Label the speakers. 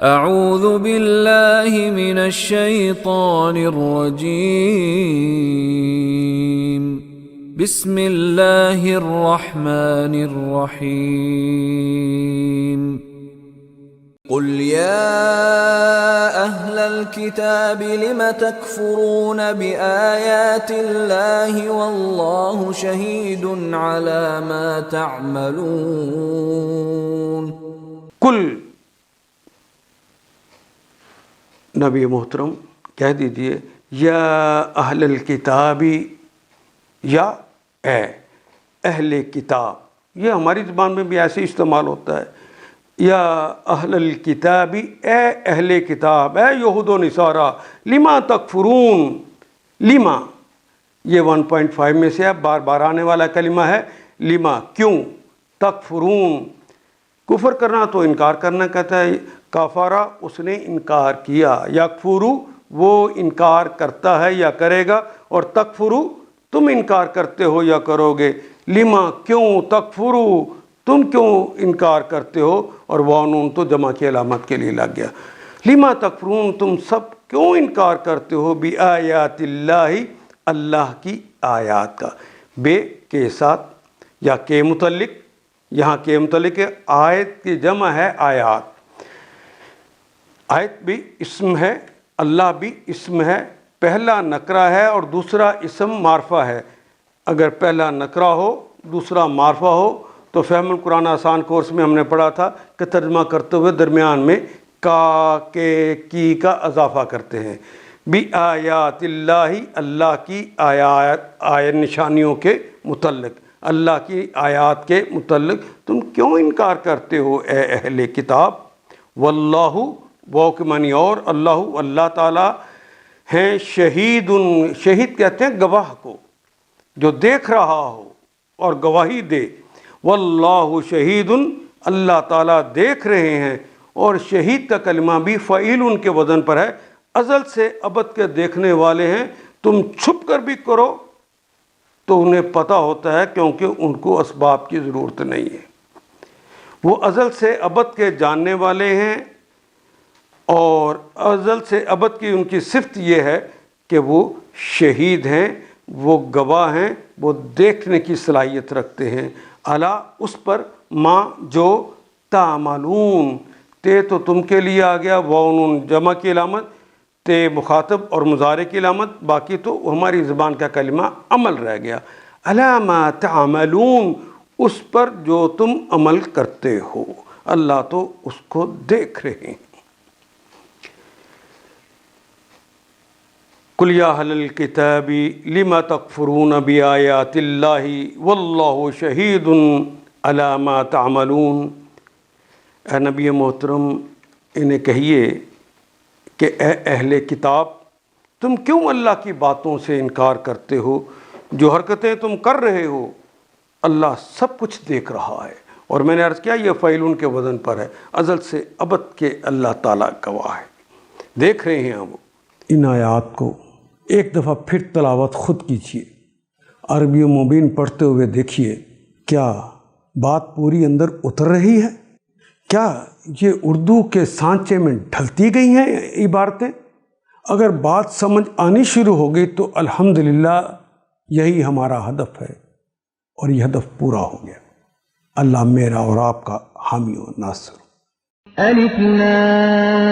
Speaker 1: اعوذ باللہ من الشیطان الرجیم بسم اللہ الرحمن الرحیم قل یا اہل الكتاب لم تکفرون بآیات اللہ واللہ شہید علی ما تعملون۔
Speaker 2: کل نبی محترم کہہ دیجئے یا اہل الکتابی، یا اے اہل کتاب، یہ ہماری زبان میں بھی ایسے استعمال ہوتا ہے، یا اہل الکتابی، اے اہل کتاب، اے یہود و نصارہ، لما تکفرون، لما یہ 1.5 میں سے ہے، بار بار آنے والا کلمہ ہے، لما کیوں، تکفرون کفر کرنا تو انکار کرنا کہتا ہے، کافارہ اس نے انکار کیا، یکفرو وہ انکار کرتا ہے یا کرے گا، اور تکفرو تم انکار کرتے ہو یا کرو گے، لما کیوں، تکفرو تم کیوں انکار کرتے ہو، اور وانون تو جمع کی علامت کے لیے لگ گیا، لما تکفرون تم سب کیوں انکار کرتے ہو، بآیات اللہ اللہ کی آیات کا، بے کے ساتھ یا کے متعلق، یہاں کے متعلق آیت کی جمع ہے آیات، آیت بھی اسم ہے، اللہ بھی اسم ہے، پہلا نکرہ ہے اور دوسرا اسم معرفہ ہے، اگر پہلا نکرہ ہو دوسرا معرفہ ہو تو فہم القرآن آسان کورس میں ہم نے پڑھا تھا کہ ترجمہ کرتے ہوئے درمیان میں کا کے کی کا اضافہ کرتے ہیں، بآیات اللہ اللہ کی آیات نشانیوں کے متعلق، اللہ کی آیات کے متعلق تم کیوں انکار کرتے ہو اے اہل کتاب، واللہ وہ کے معنی اور اللہ تعالیٰ ہیں شہید، شہید کہتے ہیں گواہ کو جو دیکھ رہا ہو اور گواہی دے، واللہ شہید اللہ تعالیٰ دیکھ رہے ہیں، اور شہید کا کلمہ بھی فعیل ان کے وزن پر ہے، ازل سے ابد کے دیکھنے والے ہیں، تم چھپ کر بھی کرو تو انہیں پتہ ہوتا ہے کیونکہ ان کو اسباب کی ضرورت نہیں ہے، وہ ازل سے ابد کے جاننے والے ہیں، اور ازل سے ابد کی ان کی صفت یہ ہے کہ وہ شہید ہیں، وہ گواہ ہیں، وہ دیکھنے کی صلاحیت رکھتے ہیں، الا اس پر ما جو تعملون، تے تو تم کے لیے آ گیا، وَأُنٌ جمع کی علامت، تے مخاطب اور مضارع کی علامت، باقی تو ہماری زبان کا کلمہ عمل رہ گیا، الا ما تعملون اس پر جو تم عمل کرتے ہو، اللہ تو اس کو دیکھ رہے ہیں۔ قل یا اہل الکتاب لم تکفرون بآیات اللہ واللہ شہید علی ما تعملون، اے نبی محترم انہیں کہیے کہ اے اہل کتاب تم کیوں اللہ کی باتوں سے انکار کرتے ہو، جو حرکتیں تم کر رہے ہو اللہ سب کچھ دیکھ رہا ہے، اور میں نے عرض کیا یہ فعیلون کے وزن پر ہے، ازل سے ابد کے اللہ تعالیٰ گواہ ہے، دیکھ رہے ہیں وہ۔ ان آیات کو ایک دفعہ پھر تلاوت خود کیجیے، عربی مبین پڑھتے ہوئے دیکھیے کیا بات پوری اندر اتر رہی ہے، کیا یہ اردو کے سانچے میں ڈھلتی گئی ہیں عبارتیں، اگر بات سمجھ آنی شروع ہو گئی تو الحمدللہ یہی ہمارا ہدف ہے، اور یہ ہدف پورا ہو گیا، اللہ میرا اور آپ کا حامی و ناصر۔
Speaker 3: الف لام